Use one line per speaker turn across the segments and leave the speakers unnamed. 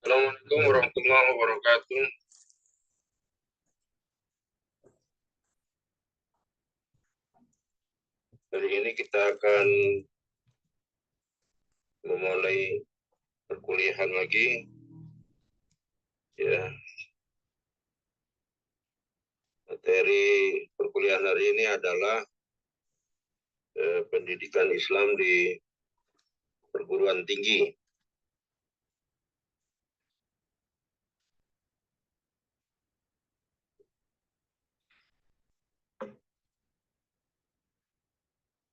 Assalamualaikum warahmatullahi wabarakatuh. Hari ini kita akan memulai perkuliahan lagi. Ya, materi perkuliahan hari ini adalah pendidikan Islam di perguruan tinggi.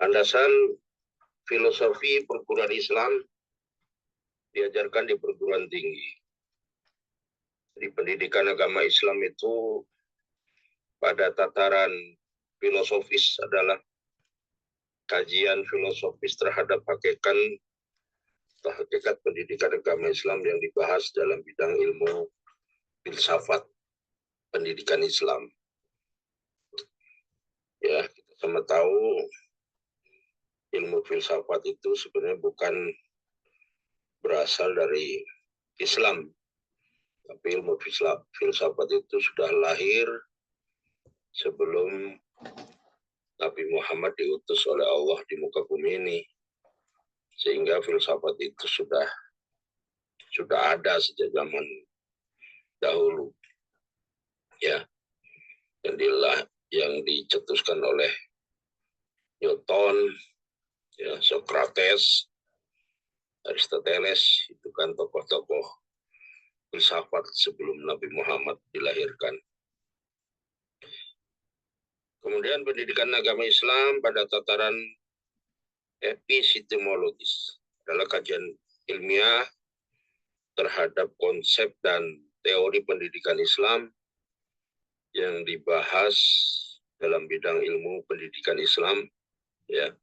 Landasan filosofi perguruan Islam diajarkan di perguruan tinggi. Di pendidikan agama Islam itu pada tataran filosofis adalah kajian filosofis terhadap hakikat pendidikan agama Islam yang dibahas dalam bidang ilmu filsafat pendidikan Islam. Ya, kita sama tahu ilmu filsafat itu sebenarnya bukan berasal dari Islam, tapi ilmu filsafat itu sudah lahir sebelum Nabi Muhammad diutus oleh Allah di muka bumi ini, sehingga filsafat itu sudah ada sejak zaman dahulu, ya, yang dicetuskan oleh Newton, ya, Socrates, Aristoteles, itu kan tokoh-tokoh filsafat sebelum Nabi Muhammad dilahirkan. Kemudian pendidikan agama Islam pada tataran epistemologis adalah kajian ilmiah terhadap konsep dan teori pendidikan Islam yang dibahas dalam bidang ilmu pendidikan Islam, ya,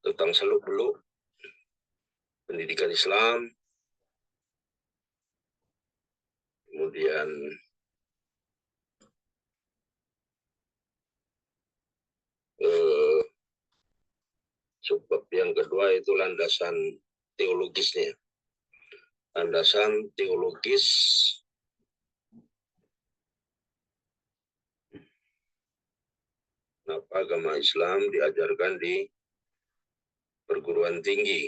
tentang seluk-beluk pendidikan Islam, kemudian sebab yang kedua itu landasan teologisnya. Landasan teologis kenapa agama Islam diajarkan di perguruan tinggi.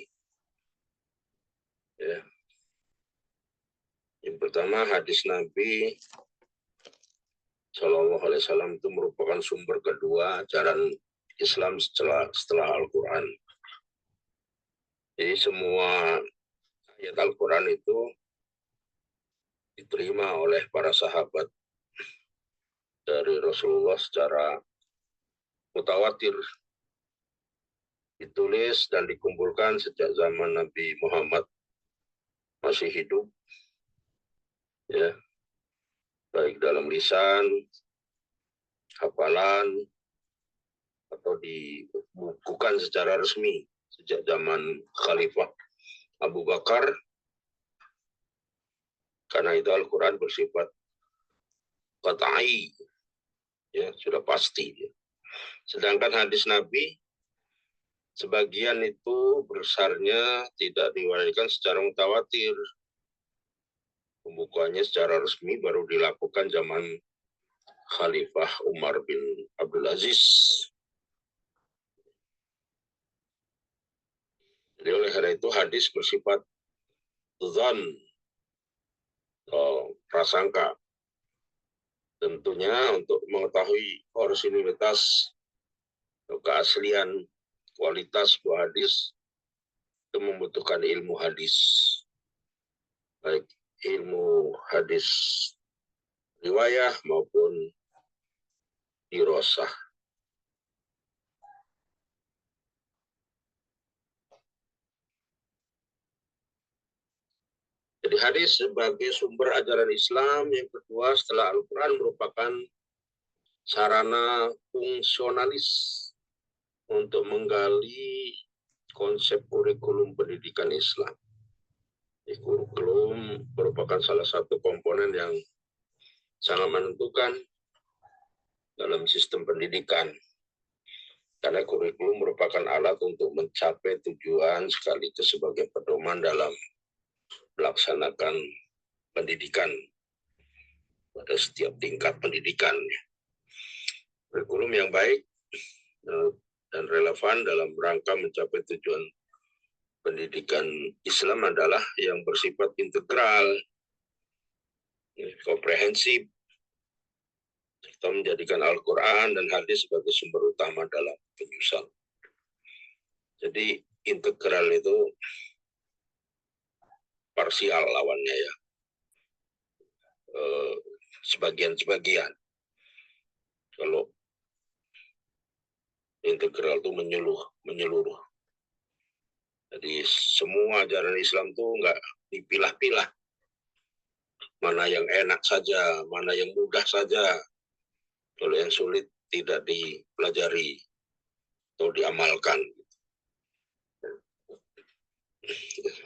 Ya. Yang pertama, hadis Nabi Shallallahu Alaihi Wasallam itu merupakan sumber kedua ajaran Islam setelah Al-Quran. Jadi semua ayat Al-Quran itu diterima oleh para sahabat dari Rasulullah secara mutawatir, ditulis dan dikumpulkan sejak zaman Nabi Muhammad masih hidup, ya, baik dalam lisan, hafalan, atau dibukukan secara resmi sejak zaman Khalifah Abu Bakar, karena itu Al-Quran bersifat qat'i, ya, sudah pasti. Ya. Sedangkan hadis Nabi sebagian itu besarnya tidak diwariskan secara mutawatir. Pembukuannya secara resmi baru dilakukan zaman Khalifah Umar bin Abdul Aziz. Jadi oleh karena itu hadis bersifat dzan, prasangka. Tentunya untuk mengetahui orisinilitas atau keaslian kualitas sebuah hadis itu membutuhkan ilmu hadis, baik ilmu hadis riwayah maupun dirosah. Jadi hadis sebagai sumber ajaran Islam yang kedua setelah Al-Quran merupakan sarana fungsionalis untuk menggali konsep kurikulum pendidikan Islam. Kurikulum merupakan salah satu komponen yang sangat menentukan dalam sistem pendidikan. Karena kurikulum merupakan alat untuk mencapai tujuan sekaligus sebagai pedoman dalam melaksanakan pendidikan pada setiap tingkat pendidikan. Kurikulum yang baik dan relevan dalam rangka mencapai tujuan pendidikan Islam adalah yang bersifat integral, komprehensif, serta menjadikan Al-Quran dan hadis sebagai sumber utama dalam penyusun. Jadi integral itu parsial lawannya ya, sebagian-sebagian. Kalau integral itu menyeluruh. Jadi semua ajaran Islam itu nggak dipilah-pilah. Mana yang enak saja, mana yang mudah saja. Kalau yang sulit tidak dipelajari atau diamalkan.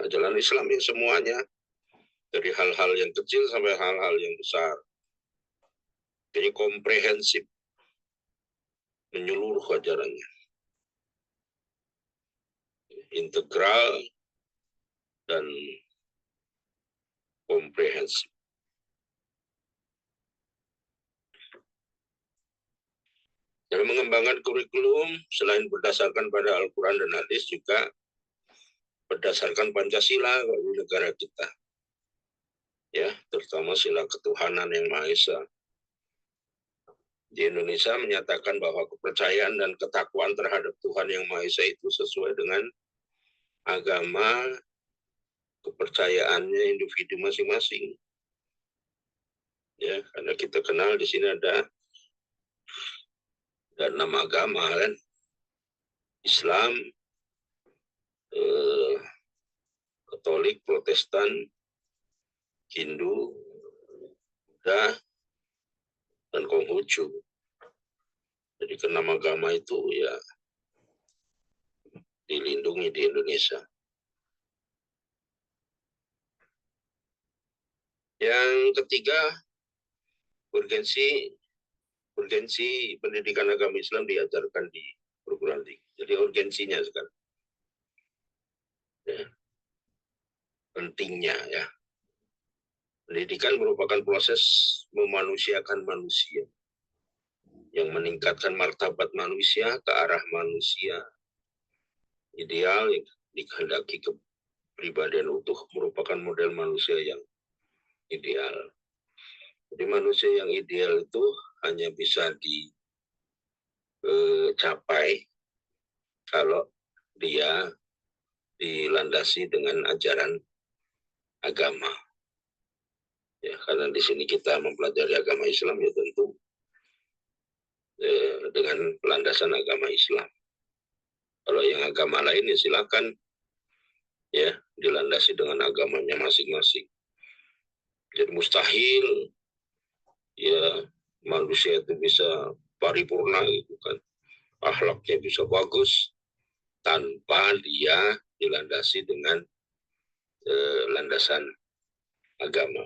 Ajaran Islam yang semuanya, dari hal-hal yang kecil sampai hal-hal yang besar. Jadi komprehensif, menyeluruh ajarannya. Integral dan komprehensif. Dalam mengembangkan kurikulum, selain berdasarkan pada Al-Quran dan hadis, juga berdasarkan Pancasila di negara kita. Ya, terutama sila ketuhanan yang Maha Esa. Di Indonesia menyatakan bahwa kepercayaan dan ketakwaan terhadap Tuhan yang Maha Esa itu sesuai dengan agama kepercayaannya individu masing-masing. Ya, karena kita kenal di sini ada 6 agama kan, Islam, Katolik, Protestan, Hindu, Buddha, dan Konghucu. Jadi ke-6 agama itu ya dilindungi di Indonesia. Yang ketiga, urgensi pendidikan agama Islam diajarkan di perguruan tinggi. Jadi urgensinya sekarang. Ya. Pentingnya ya. Pendidikan merupakan proses memanusiakan manusia yang meningkatkan martabat manusia ke arah manusia ideal yang dikehendaki kepribadian utuh merupakan model manusia yang ideal. Jadi manusia yang ideal itu hanya bisa dicapai kalau dia dilandasi dengan ajaran agama. Ya, karena di sini kita mempelajari agama Islam ya tentu dengan landasan agama Islam. Kalau yang agama lain ya silakan ya dilandasi dengan agamanya masing-masing. Jadi mustahil ya manusia itu bisa paripurna gitu kan, akhlaknya bisa bagus tanpa dia dilandasi dengan landasan agama.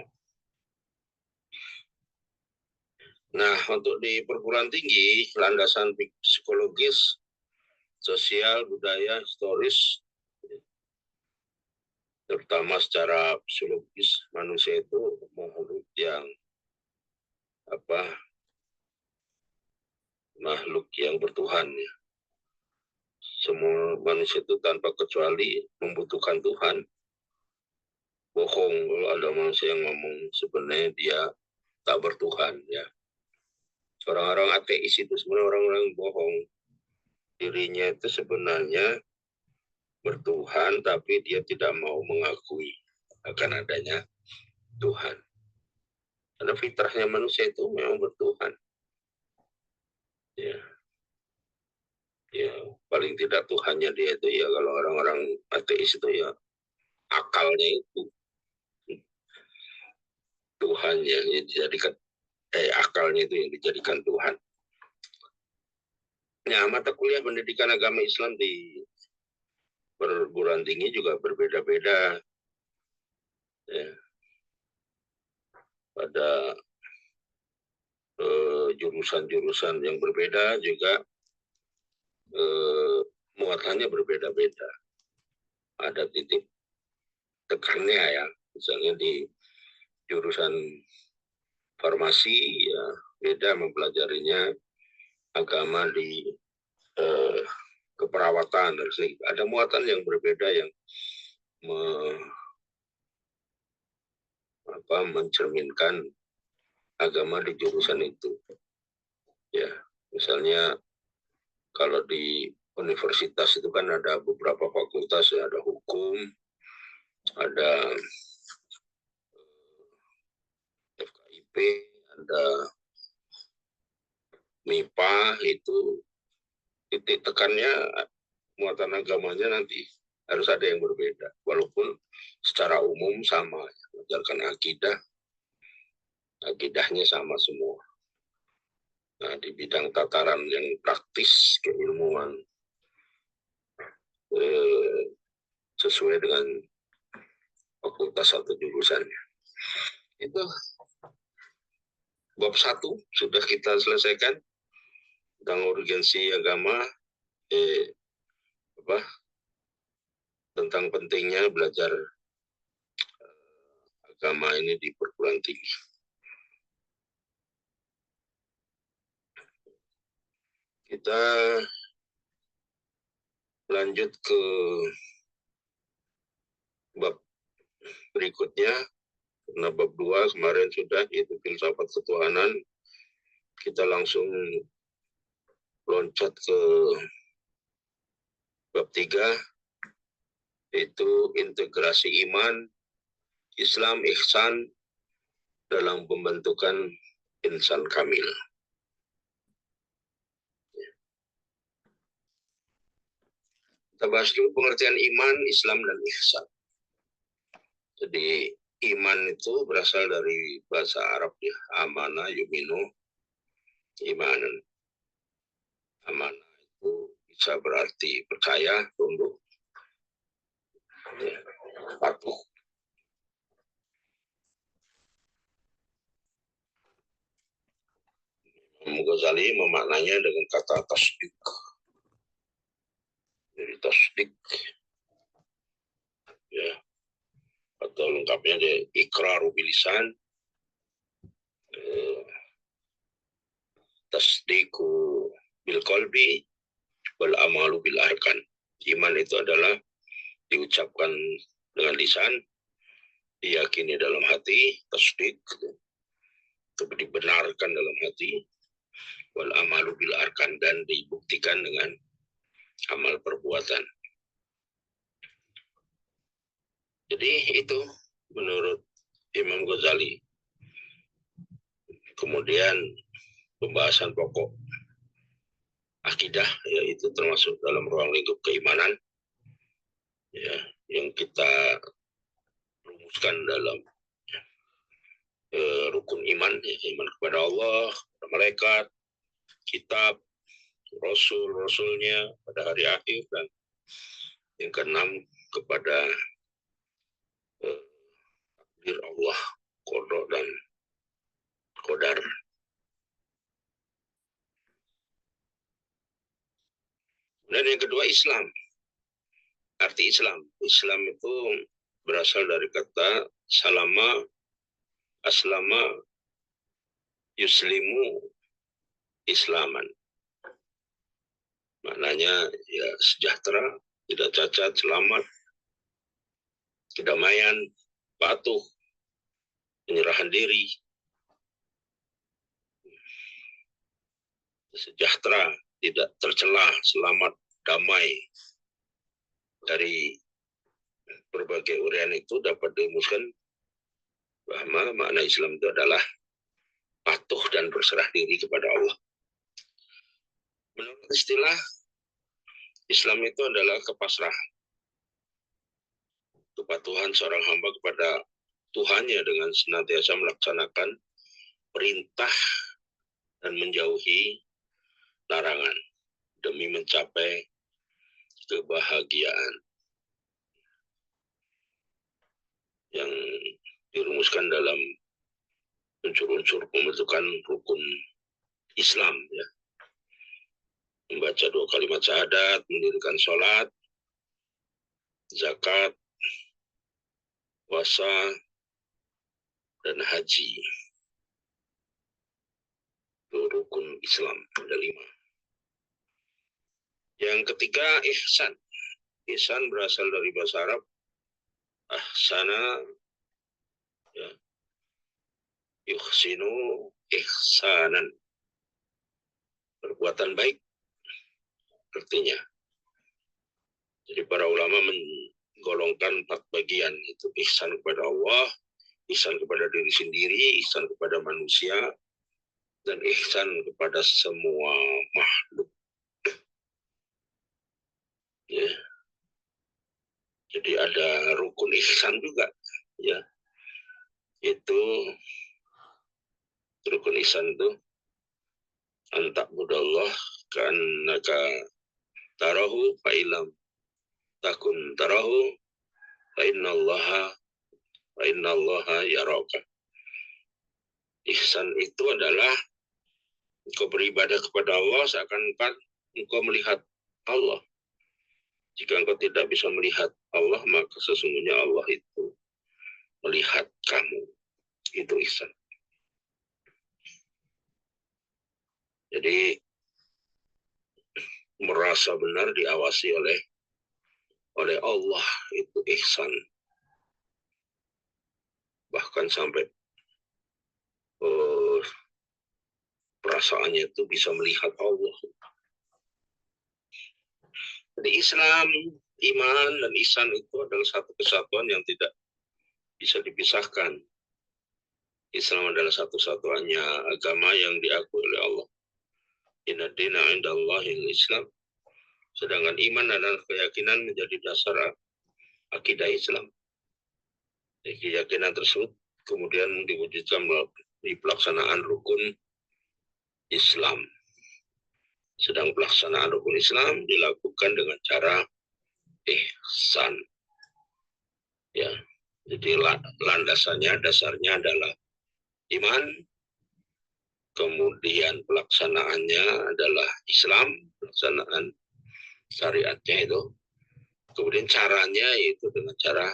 Nah, untuk di perguruan tinggi, landasan psikologis, sosial, budaya, historis, terutama secara psikologis, manusia itu makhluk yang makhluk yang bertuhan ya. Semua manusia itu tanpa kecuali membutuhkan Tuhan. Bohong kalau ada manusia yang ngomong sebenarnya dia tak bertuhan ya. Orang-orang ateis itu sebenarnya orang-orang bohong. Dirinya itu sebenarnya bertuhan tapi dia tidak mau mengakui akan adanya Tuhan. Karena fitrahnya manusia itu memang bertuhan. Ya. Ya, paling tidak Tuhannya dia itu ya kalau orang-orang ateis itu ya akalnya itu Tuhannya yang dijadikan akalnya itu yang dijadikan Tuhan. Nah, mata kuliah pendidikan agama Islam di perguruan tinggi juga berbeda-beda. Ya. Pada jurusan-jurusan yang berbeda juga muatannya berbeda-beda. Ada titik tekannya ya, misalnya di jurusan farmasi ya beda mempelajarinya agama di keperawatan. Ada muatan yang berbeda yang mencerminkan agama di jurusan itu. Ya, misalnya kalau di universitas itu kan ada beberapa fakultas, ya, ada hukum, ada FKIP, ada MIPA, itu titik tekannya muatan agamanya nanti harus ada yang berbeda, walaupun secara umum sama, mengajarkan akidahnya sama semua. Nah, di bidang tataran yang praktis keilmuan sesuai dengan fakultas atau jurusannya. Itu bab 1 sudah kita selesaikan tentang urgensi agama, tentang pentingnya belajar agama ini di perguruan tinggi. Kita lanjut ke bab berikutnya, karena bab 2 kemarin sudah, yaitu filsafat ketuhanan. Kita langsung loncat ke bab 3, yaitu integrasi iman, Islam, ihsan dalam pembentukan insan kamil. Kita bahas dulu pengertian iman, Islam, dan ihsan. Jadi iman itu berasal dari bahasa Arab, ya, amana yuminu imanan. Amanah itu bisa berarti percaya, tunduk, ya, patuh. Imam Ghazali memaknainya dengan kata tasdik. Jadi tasdik, ya, atau lengkapnya dia iqraru bilisan, tasdiku bil qalbi, wal amalu bil arkan. Iman itu adalah diucapkan dengan lisan, diyakini dalam hati, tasdik, tapi dibenarkan dalam hati, wal amalu bil arkan, dan dibuktikan dengan amal perbuatan. Jadi itu menurut Imam Ghazali. Kemudian pembahasan pokok akidah, yaitu termasuk dalam ruang lingkup keimanan, ya, yang kita rumuskan dalam rukun iman, ya, iman kepada Allah, kepada malaikat, kitab, rasulnya pada hari akhir, dan yang keenam kepada takdir Allah, qada dan qadar. Dan yang kedua Islam. Arti Islam. Islam itu berasal dari kata salama, aslama, yuslimu, islaman. Maknanya ya sejahtera, tidak cacat, selamat, kedamaian, patuh, penyerahan diri, sejahtera, tidak tercela, selamat, damai. Dari berbagai uraian itu dapat dirumuskan bahwa makna Islam itu adalah patuh dan berserah diri kepada Allah. Menurut istilah, Islam itu adalah kepasrahan, kepatuhan seorang hamba kepada Tuhannya dengan senantiasa melaksanakan perintah dan menjauhi larangan demi mencapai kebahagiaan yang dirumuskan dalam unsur-unsur pembentukan rukun Islam, ya. Membaca 2 kalimat syahadat, mendirikan sholat, zakat, puasa, dan haji. Itu rukun Islam, ada 5. Yang ketiga, ihsan. Ihsan berasal dari bahasa Arab ahsana, ya, yuhsinu ihsanan, perbuatan baik artinya. Jadi para ulama menggolongkan 4 bagian, itu ihsan kepada Allah, ihsan kepada diri sendiri, ihsan kepada manusia, dan ihsan kepada semua makhluk. Ya. Jadi ada rukun ihsan juga, ya. Itu rukun ihsan itu anta'budallah ka'annaka tarahu fa'ilam takun tarahu fa'innallaha yaraka. Ihsan itu adalah engkau beribadah kepada Allah seakan-akan engkau melihat Allah. Jika engkau tidak bisa melihat Allah, maka sesungguhnya Allah itu melihat kamu. Itu ihsan. Jadi merasa benar diawasi oleh Allah, itu ihsan. Bahkan sampai perasaannya itu bisa melihat Allah. Jadi Islam, iman, dan ihsan itu adalah satu kesatuan yang tidak bisa dipisahkan. Islam adalah satu-satunya agama yang diakui oleh Allah. Inna dina indallahil Islam. Sedangkan iman adalah keyakinan menjadi dasar akidah Islam. Jadi keyakinan tersebut kemudian diwujudkan melalui pelaksanaan rukun Islam. Sedang pelaksanaan rukun Islam dilakukan dengan cara ihsan. Ya, jadi dasarnya adalah iman, kemudian pelaksanaannya adalah Islam, pelaksanaan syariatnya itu, kemudian caranya itu dengan cara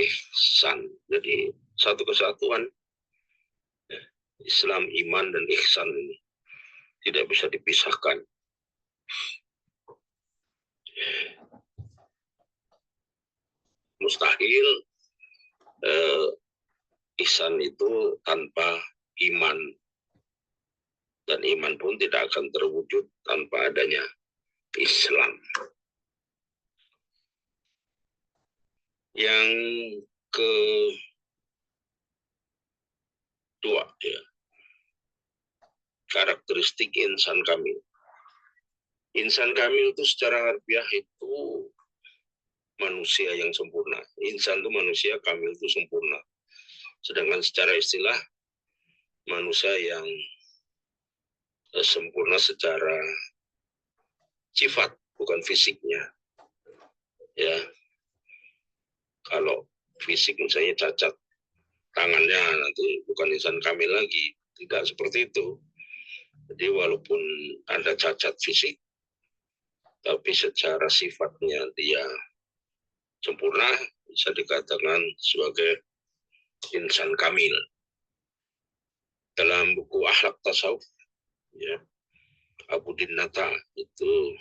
ihsan. Jadi satu kesatuan, ya, Islam, iman, dan ihsan ini tidak bisa dipisahkan. Mustahil ihsan itu tanpa iman, dan iman pun tidak akan terwujud tanpa adanya Islam. Yang kedua, ya, karakteristik insan kamil. Insan kamil itu secara harfiah itu manusia yang sempurna. Insan itu manusia, kamil itu sempurna. Sedangkan secara istilah manusia yang sempurna secara sifat, bukan fisiknya. Ya, kalau fisik misalnya cacat tangannya, nanti bukan insan kamil lagi. Tidak seperti itu. Jadi walaupun ada cacat fisik, tapi secara sifatnya dia sempurna, bisa dikatakan sebagai insan kamil. Dalam buku Akhlak Tasawuf, ya, Abu Dinnata itu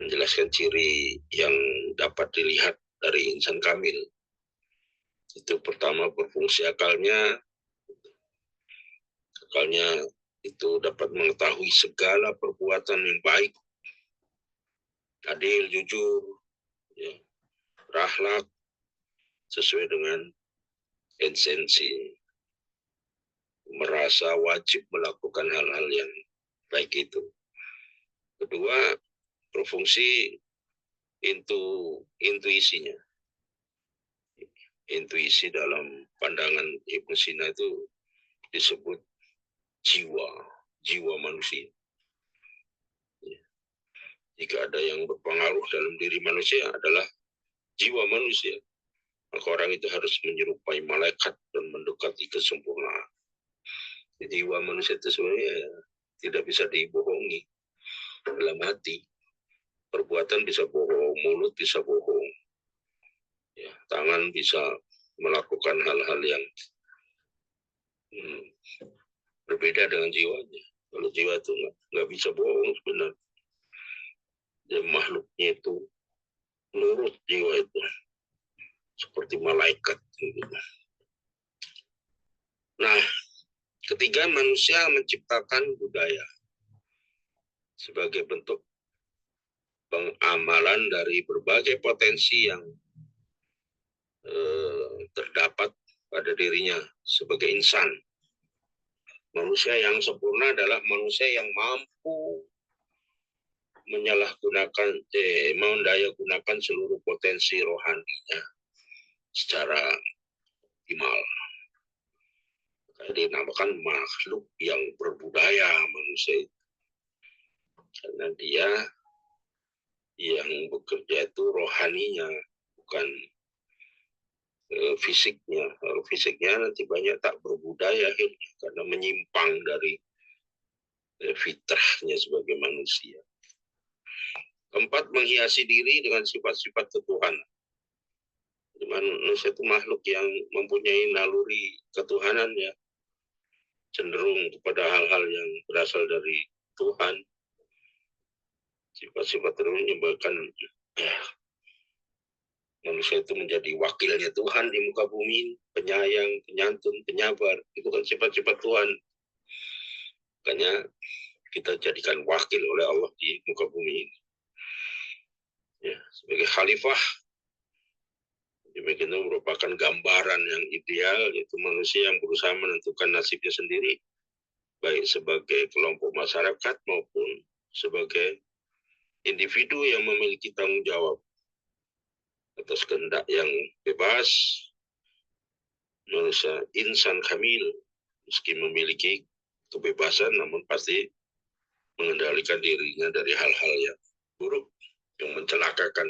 menjelaskan ciri yang dapat dilihat dari insan kamil. Itu pertama, berfungsi akalnya itu dapat mengetahui segala perbuatan yang baik, adil, jujur, ya, berakhlak sesuai dengan esensi, merasa wajib melakukan hal-hal yang baik itu. Kedua, berfungsi intuisinya. Intuisi dalam pandangan Ibnu Sina itu disebut jiwa manusia. Jika ada yang berpengaruh dalam diri manusia adalah jiwa manusia, maka orang itu harus menyerupai malaikat dan mendekati kesempurnaan. Jiwa manusia itu sebenarnya tidak bisa dibohongi dalam hati. Perbuatan bisa bohong, mulut bisa bohong, ya, tangan bisa melakukan hal-hal yang Berbeda dengan jiwanya. Kalau jiwa itu nggak bisa bohong sebenarnya. Dan makhluknya itu nurut jiwa itu seperti malaikat. Gitu. Nah, ketiga, manusia menciptakan budaya sebagai bentuk pengamalan dari berbagai potensi yang terdapat pada dirinya sebagai insan. Manusia yang sempurna adalah manusia yang mampu mendaya gunakan seluruh potensi rohaninya secara optimal. Dinamakan makhluk yang berbudaya manusia itu. Karena dia yang bekerja itu rohaninya, bukan fisiknya. Kalau fisiknya nanti banyak tak berbudaya akhirnya, karena menyimpang dari fitrahnya sebagai manusia. Keempat, menghiasi diri dengan sifat-sifat ketuhanan. Manusia itu makhluk yang mempunyai naluri ketuhanan ya, cenderung kepada hal-hal yang berasal dari Tuhan. Sifat-sifat itu menyebabkan manusia itu menjadi wakilnya Tuhan di muka bumi, penyayang, penyantun, penyabar. Itu kan sifat-sifat Tuhan. Makanya kita jadikan wakil oleh Allah di muka bumi ini. Ya, sebagai khalifah, itu merupakan gambaran yang ideal, yaitu manusia yang berusaha menentukan nasibnya sendiri, baik sebagai kelompok masyarakat maupun sebagai individu yang memiliki tanggung jawab atas kehendak yang bebas. Manusia insan kamil, meski memiliki kebebasan, namun pasti mengendalikan dirinya dari hal-hal yang buruk, yang mencelakakan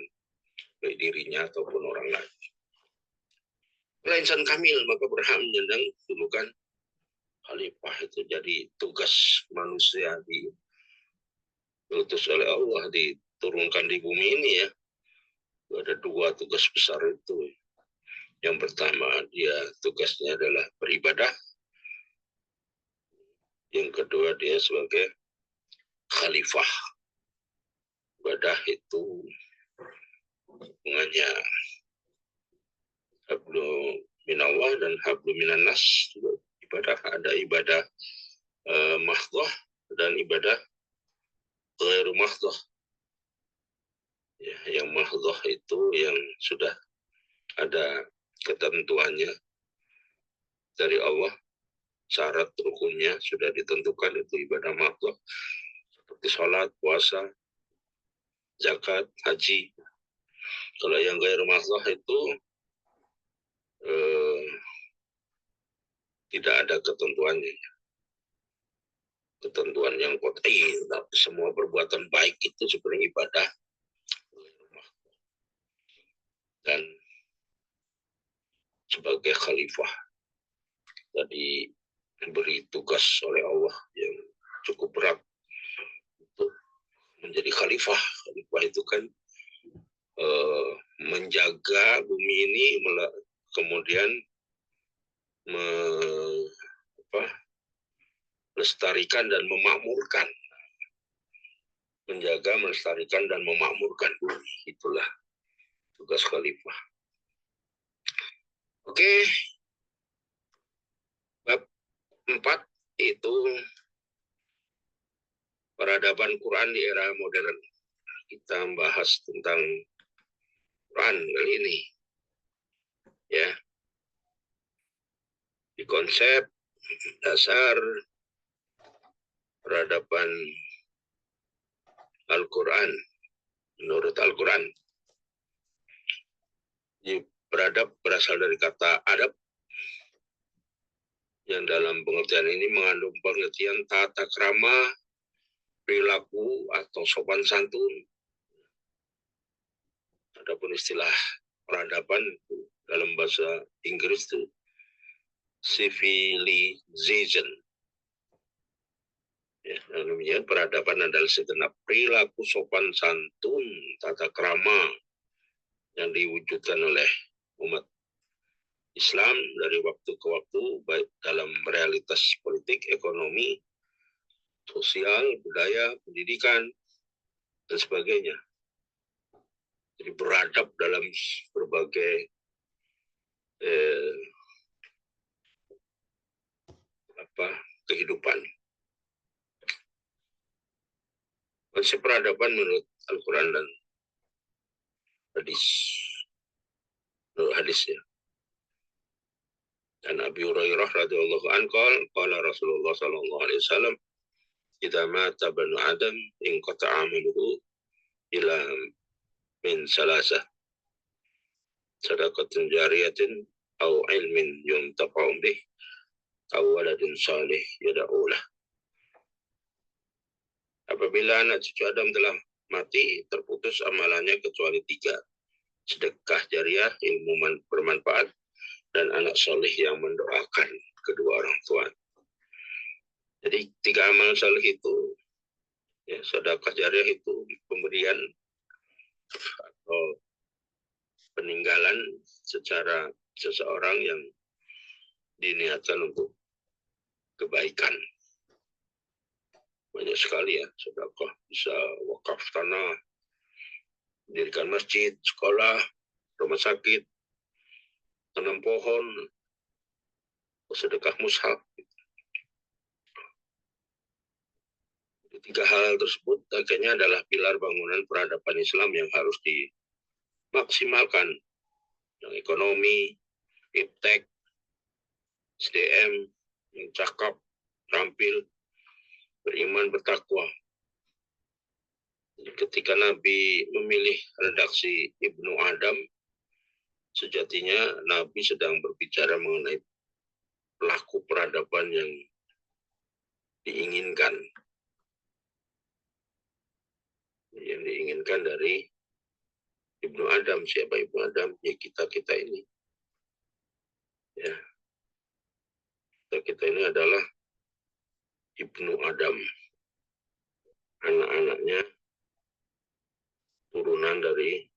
baik dirinya ataupun orang lain. Kalau insan kamil, maka berhak menyandang julukan khalifah. Itu jadi tugas manusia diutus oleh Allah, diturunkan di bumi ini ya. Ada dua tugas besar itu. Yang pertama, dia tugasnya adalah beribadah. Yang kedua, dia sebagai khalifah. Ibadah itu hubungannya hablu minallah dan hablu minannas. Ibadah, ada ibadah mahdhah dan ibadah ghairu mahdhah. Ya, yang mahdhah itu yang sudah ada ketentuannya dari Allah, syarat rukunnya sudah ditentukan, itu ibadah mahdhah, seperti sholat, puasa, zakat, haji. Kalau yang ghairu mahdhah itu tidak ada ketentuannya. Ketentuan yang qat'i, tapi semua perbuatan baik itu sebenarnya ibadah. Dan sebagai khalifah tadi diberi tugas oleh Allah yang cukup berat untuk menjadi khalifah. Khalifah itu kan menjaga bumi ini, kemudian melestarikan dan memakmurkan. Menjaga, melestarikan, dan memakmurkan bumi. Itulah tugas khalifah. Oke. Bab 4 itu peradaban Quran di era modern. Kita membahas tentang Quran kali ini. Ya. Di konsep dasar peradaban Al-Quran, menurut Al-Quran. Beradab berasal dari kata adab, yang dalam pengertian ini mengandung pengertian tata krama, perilaku, atau sopan santun. Adapun istilah peradaban dalam bahasa Inggris itu civilization. Ya, namanya peradaban adalah segenap perilaku sopan santun, tata krama yang diwujudkan oleh umat Islam dari waktu ke waktu, baik dalam realitas politik, ekonomi, sosial, budaya, pendidikan, dan sebagainya. Jadi beradab dalam berbagai kehidupan. Konsep peradaban menurut Al-Quran dan hadis, menurut hadis ya. Dan Abi Hurairah radhiyallahu anhu qala Rasulullah sallallahu alaihi wasallam, "Idza mata banu Adam in qata'a amaluhu ila min salasah, sadaqatin jariyatin aw ilmin yuntafa'u bih aw waladin salih yad'u lah." Apabila anak cucu Adam telah mati, terputus amalannya kecuali 3. Sedekah jariah, ilmu bermanfaat, dan anak soleh yang mendoakan kedua orang tua. Jadi 3 amal soleh itu, ya, sedekah jariah itu pemberian atau peninggalan secara seseorang yang diniatkan untuk kebaikan. Banyak sekali ya, sedekah bisa wakaf tanah, mendirikan masjid, sekolah, rumah sakit, tanam pohon, sedekah mushaf. 3 hal tersebut akhirnya adalah pilar bangunan peradaban Islam yang harus dimaksimalkan. Yang ekonomi, iptek, SDM, yang cakap, terampil, beriman, bertakwa. Ketika Nabi memilih redaksi Ibnu Adam, sejatinya Nabi sedang berbicara mengenai pelaku peradaban yang diinginkan. Yang diinginkan dari Ibnu Adam. Siapa Ibnu Adam? Ya kita ini. Ya. Kita ini adalah Ibnu Adam. Anak-anaknya turunan dari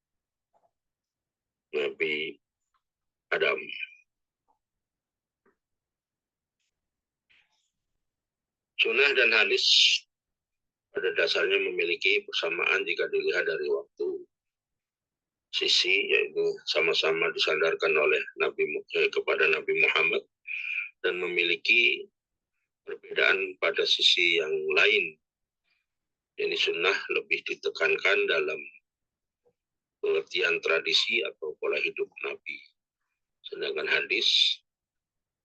Nabi Adam. Sunnah dan hadis pada dasarnya memiliki persamaan jika dilihat dari waktu sisi, yaitu sama-sama disandarkan oleh kepada Nabi Muhammad, dan memiliki perbedaan pada sisi yang lain. Ini sunnah lebih ditekankan dalam pengertian tradisi atau pola hidup Nabi, sedangkan hadis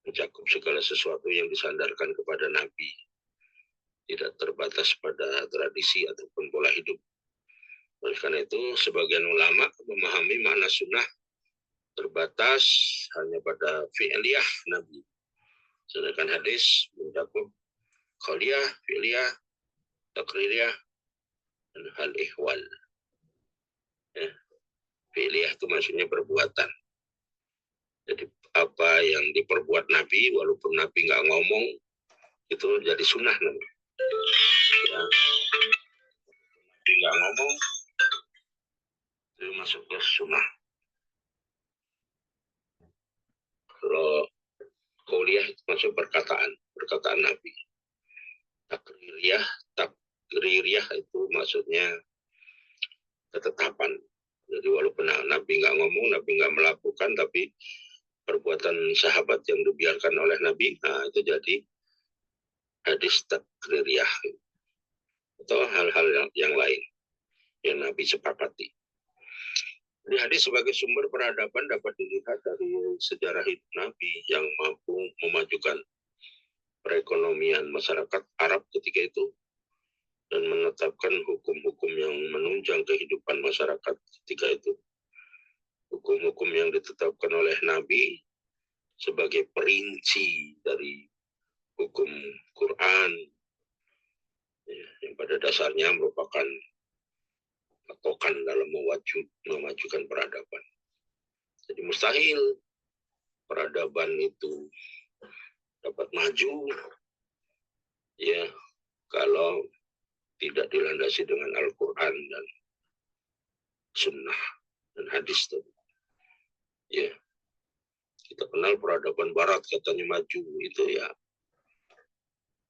mencakup segala sesuatu yang disandarkan kepada Nabi, tidak terbatas pada tradisi ataupun pola hidup. Oleh karena itu, sebagian ulama memahami makna sunnah terbatas hanya pada fi'liyah Nabi, sedangkan hadis mencakup qauliyah, fi'liyah, taqririyah, dan hal ihwal. Ya. Fi'liyah itu maksudnya perbuatan. Jadi apa yang diperbuat Nabi, walaupun Nabi nggak ngomong, itu jadi sunnah namanya. Ya. Nabi nggak ngomong, itu masuk ke sunnah. Kalau qauliyah itu masuk perkataan Nabi. Takririyah itu maksudnya ketetapan. Jadi walaupun Nabi nggak ngomong, Nabi nggak melakukan, tapi perbuatan sahabat yang dibiarkan oleh Nabi, nah itu jadi hadis takririyah atau hal-hal yang lain yang Nabi sepakati. Jadi hadis sebagai sumber peradaban dapat dilihat dari sejarah hidup Nabi yang mampu memajukan perekonomian masyarakat Arab ketika itu dan menetapkan hukum-hukum yang menunjang kehidupan masyarakat ketika itu. Hukum-hukum yang ditetapkan oleh Nabi sebagai perinci dari hukum Quran, ya, yang pada dasarnya merupakan patokan dalam memajukan peradaban. Jadi mustahil peradaban itu dapat maju, ya, kalau tidak dilandasi dengan Al-Quran dan Sunnah dan hadis tadi. Ya, kita kenal peradaban barat katanya maju itu ya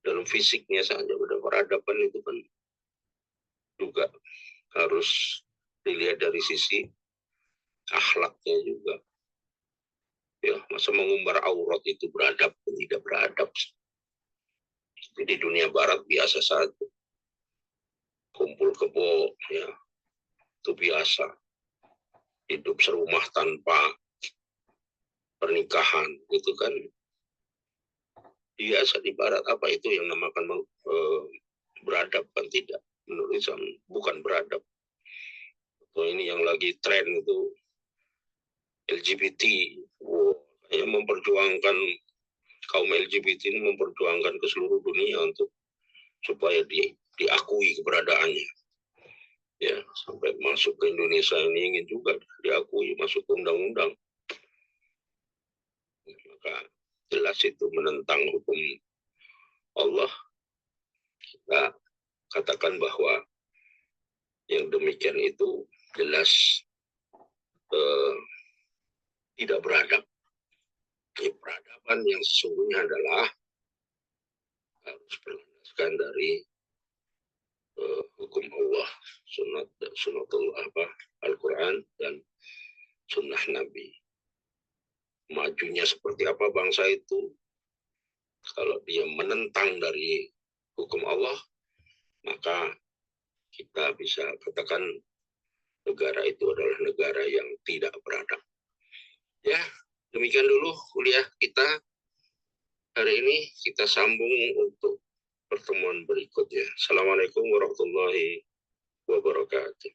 dalam fisiknya saja udah peradaban itu kan juga harus dilihat dari sisi akhlaknya juga. Ya, masa mengumbar aurat itu beradab dan tidak beradab. Jadi di dunia barat biasa saja. Kumpul kebo, ya, itu biasa. Hidup serumah tanpa pernikahan, gitu kan. Biasa di barat, apa itu yang namakan beradab kan tidak. Menurut Islam bukan beradab. Atau ini yang lagi tren itu LGBT. Wow, yang memperjuangkan kaum LGBT ini memperjuangkan ke seluruh dunia untuk supaya diakui keberadaannya. Ya, sampai masuk ke Indonesia ini ingin juga diakui masuk ke undang-undang. Maka jelas itu menentang hukum Allah. Kita katakan bahwa yang demikian itu jelas tidak beradab. Peradaban yang sesungguhnya adalah harus berlandaskan dari hukum Allah, sunatullah Al-Quran dan sunnah Nabi. Majunya seperti apa bangsa itu kalau dia menentang dari hukum Allah, maka kita bisa katakan negara itu adalah negara yang tidak beradab. Ya, demikian dulu kuliah kita hari ini. Kita sambung untuk pertemuan berikutnya. Assalamualaikum warahmatullahi wabarakatuh.